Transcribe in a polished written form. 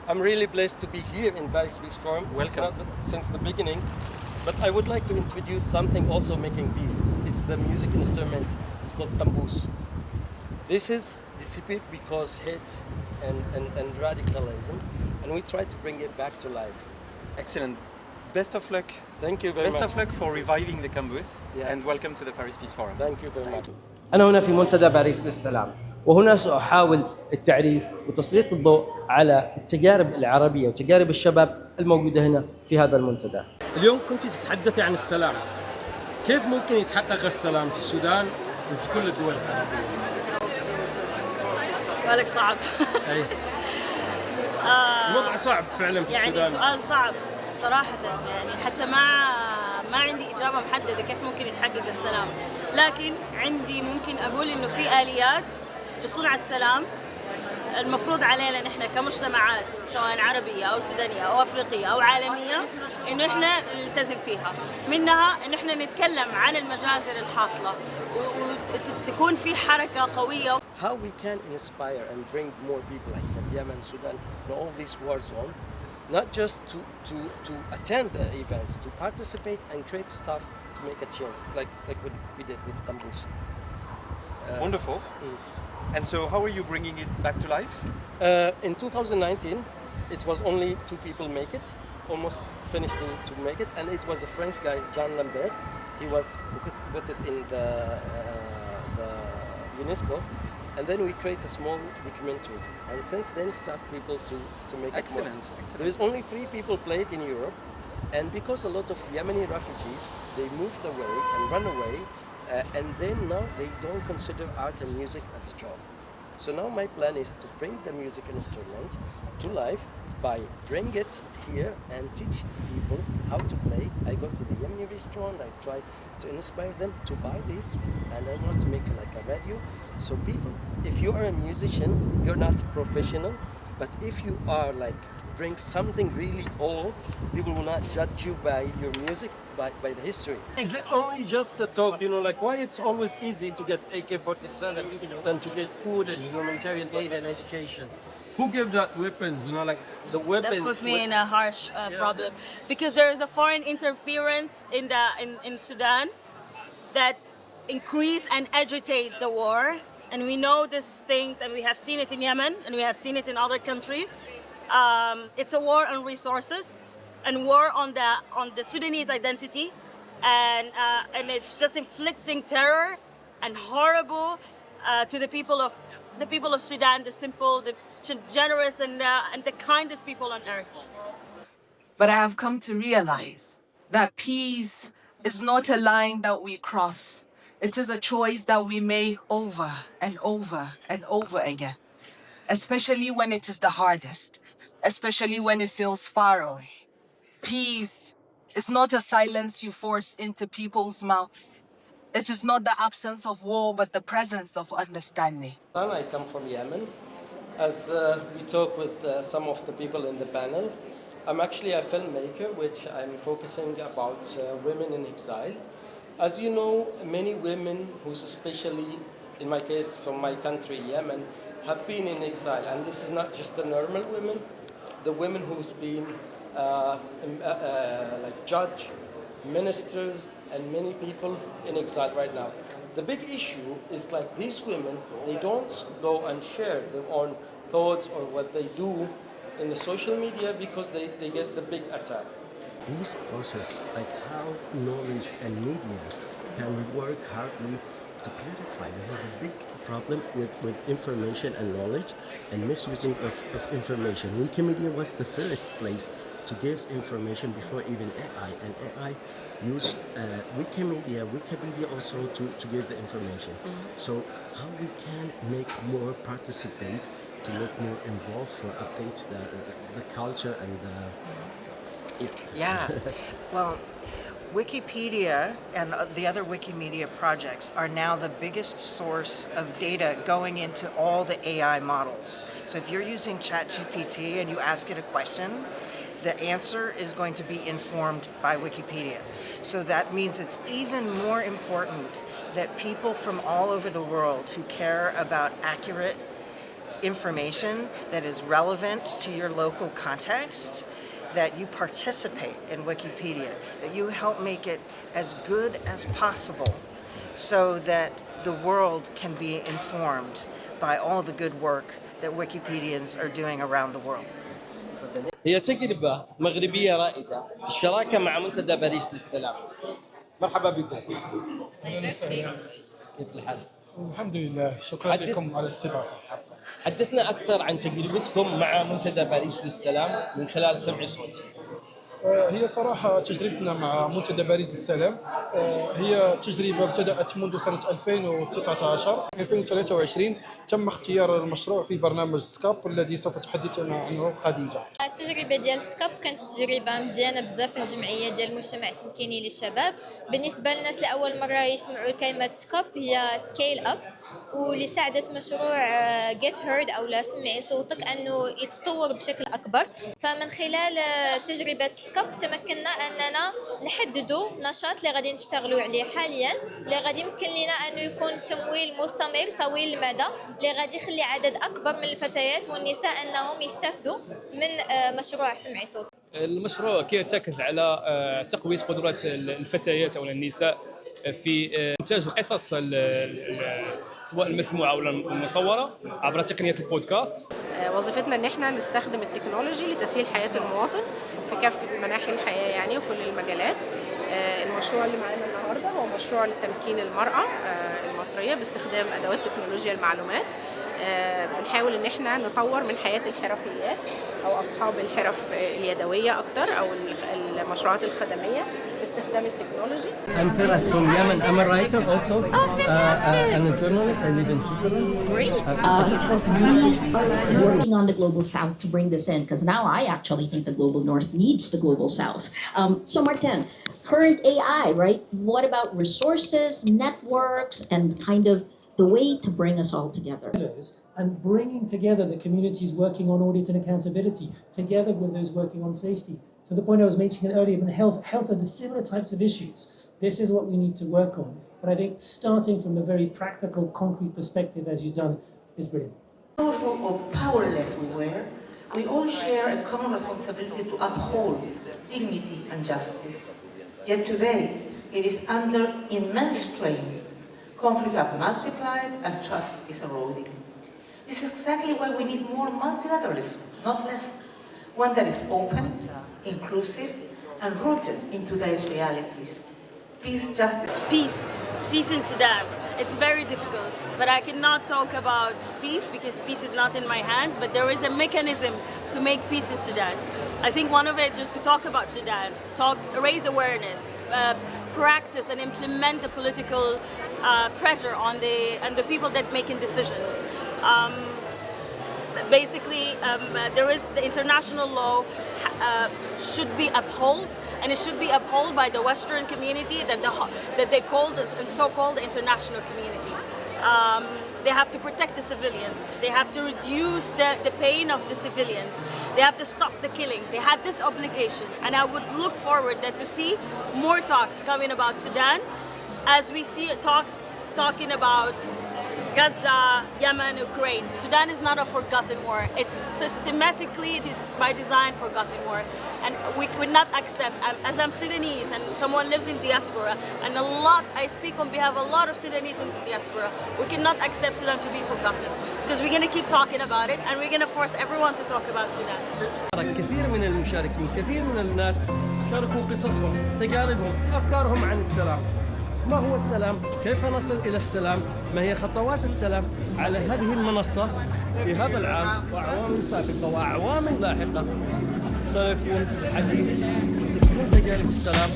I'm really blessed to be here in Paris Peace Forum. Welcome. Since the beginning. But I would like to introduce something also making peace. It's the music instrument. It's called القنبوس. This is disappeared because hate and radicalism, and we try to bring it back to life. Excellent. Best of luck. Thank you very much. Best of luck for reviving the Campus, Yeah. and welcome to the Paris Peace Forum. Thank you very much. أنا هنا في منتدى باريس للسلام، وهنا سأحاول التعريف وتسليط الضوء على التجارب العربية وتجارب الشباب الموجودة هنا في هذا المنتدى. اليوم كنت تتحدثي عن السلام. كيف ممكن يتحقق السلام في السودان وفي كل الدول العربية؟ سؤالك صعب. أي. الوضع صعب فعلا في يعني السودان. سؤال صعب صراحة، يعني حتى ما عندي إجابة محددة كيف ممكن يتحقق السلام، لكن عندي ممكن أقول إنه في آليات لصنع السلام المفروض علينا نحن كمجتمعات سواء عربية أو سودانية أو أفريقية أو عالمية إنه إحنا نلتزم فيها. منها إنه إحنا نتكلم عن المجازر الحاصلة وتكون في حركة قوية. How we can inspire and bring more people like from Yemen, Sudan, and all these war zones, not just to attend the events, to participate and create stuff to make a change, like what we did with Campus. Wonderful. And so how are you bringing it back to life? In 2019, it was only 2 people make it, almost finished to make it, and it was a French guy, Jean Lambert. He put it in the UNESCO, and then we create a small documentary, and since then start people to make Excellent. it more. Excellent. There is only 3 people play it in Europe, and because a lot of Yemeni refugees, they moved away and run away, and then now they don't consider art and music as a job. So now my plan is to bring the music instrument to life by bring it here and teach people how to play. I go to the Yemeni restaurant, I try to inspire them to buy this, and I want to make like a radio. So people, if you are a musician, you're not professional, but if you are like bring something really old, people will not judge you by your music, by the history. Is it only just the talk, like why it's always easy to get AK-47 than to get food and humanitarian aid and education? Who gave that weapons, like the weapons? That put me in a harsh problem, because there is a foreign interference in Sudan that increase and agitate the war, and we know these things, and we have seen it in Yemen, and we have seen it in other countries. It's a war on resources and war on the Sudanese identity, and it's just inflicting terror and horrible to the people of Sudan, the simple, the generous, and the kindest people on earth. But I have come to realize that peace is not a line that we cross. It is a choice that we make over and over and over again, especially when it is the hardest, especially when it feels far away. Peace is not a silence you force into people's mouths. It is not the absence of war, but the presence of understanding. I come from Yemen. As we talk with some of the people in the panel, I'm actually a filmmaker, which I'm focusing about women in exile. As you know, many women, who's especially, in my case, from my country, Yemen, have been in exile. And this is not just the normal women, the women who's been like judge, ministers, and many people in exile right now. The big issue is like these women, they don't go and share their own thoughts or what they do in the social media because they get the big attack. This process, like how knowledge and media can work hardly to clarify. We have a big problem with information and knowledge and misusing of information. Wikimedia was the first place to give information before even AI, and AI use Wikimedia also to give the information. So how we can make more participate, to make more involved for update the culture and Yeah, well, Wikipedia and the other Wikimedia projects are now the biggest source of data going into all the AI models. So if you're using ChatGPT and you ask it a question, the answer is going to be informed by Wikipedia. So that means it's even more important that people from all over the world who care about accurate information that is relevant to your local context, that you participate in Wikipedia, that you help make it as good as possible so that the world can be informed by all the good work that Wikipedians are doing around the world. هي تجربة مغربية رائدة في الشراكة مع منتدى باريس للسلام. مرحبا بكم. أهلا وسهلا. كيف الحال؟ الحمد لله، شكرا لكم على الاستضافة. حدثنا أكثر عن تجربتكم مع منتدى باريس للسلام من خلال سمع صوتي. هي صراحة تجربتنا مع منتدى باريس للسلام هي تجربة ابتدأت منذ سنة 2019. 2023 تم اختيار المشروع في برنامج سكاب الذي سوف تحدثنا عنه خديجة. التجربة ديال سكاب كانت تجربة مزيانة بزاف في الجمعية ديال المجتمع التمكيني للشباب. بالنسبة للناس لأول مرة يسمعوا كلمة سكاب هي سكيل أب، واللي ساعدت مشروع get heard أو لا سمعي صوتك أنه يتطور بشكل أكبر. فمن خلال تجربة سكاب تمكنا أننا نحددوا نشاط اللي غادي نشتغلوا عليه حاليا، اللي غادي يمكن لنا أنه يكون تمويل مستمر طويل المدى، اللي غادي يخلي عدد أكبر من الفتيات والنساء أنهم يستفدوا من مشروع سمعي صوت. المشروع كيرتكز على تقوية قدرات الفتيات أو النساء في إنتاج القصص سواء المسموعة أو المصورة عبر تقنية البودكاست. وظيفتنا إن إحنا نستخدم التكنولوجي لتسهيل حياة المواطن في كافة مناحي الحياة يعني وكل المجالات. المشروع اللي معانا النهارده هو مشروع لتمكين المرأة المصرية باستخدام أدوات تكنولوجيا المعلومات. بنحاول إن إحنا نطور من حياة الحرفيات أو أصحاب الحرف اليدوية أكتر أو المشروعات الخدمية باستخدام التكنولوجي. I'm Firas from Yemen. I'm a writer also. Oh, fantastic! I'm a journalist. I live in Switzerland. Great. We are working on the global south to bring this in, because now I actually think the global north needs the global south. So Martin, current AI, right? What about resources, networks, and kind of the way to bring us all together? And bringing together the communities working on audit and accountability, together with those working on safety. To the point I was mentioning earlier, but health are the similar types of issues. This is what we need to work on. But I think starting from a very practical, concrete perspective, as you've done, is brilliant. Powerful or powerless we were, we all share a common responsibility to uphold dignity and justice. Yet today, it is under immense strain. Conflicts have multiplied and trust is eroding. This is exactly why we need more multilateralism, not less. One that is open, inclusive, and rooted in today's realities. Peace, justice. Peace in Sudan. It's very difficult, but I cannot talk about peace because peace is not in my hand, but there is a mechanism to make peace in Sudan. I think one of it is to talk about Sudan, raise awareness, practice and implement the political pressure on the people that making decisions. Basically, there is the international law should be upheld, and it should be upheld by the Western community that they call this and so-called international community. They have to protect the civilians. They have to reduce the pain of the civilians. They have to stop the killing. They have this obligation, and I would look forward to see more talks coming about Sudan, as we see talks talking about Gaza, Yemen, Ukraine. Sudan is not a forgotten war. It's systematically, it is by design forgotten war. And we could not accept, as I'm Sudanese and someone lives in diaspora, and I speak on behalf of a lot of Sudanese in the diaspora, we cannot accept Sudan to be forgotten. Because we're going to keep talking about it, and we're going to force everyone to talk about Sudan. كثير من المشاركين، كثير من الناس شاركوا قصصهم، تجاربهم، أفكارهم عن السلام. ما هو السلام؟ كيف نصل إلى السلام؟ ما هي خطوات السلام؟ على هذه المنصة في هذا العام وأعوام سابقة وأعوام لاحقة سيكون الحديث من تجارب السلام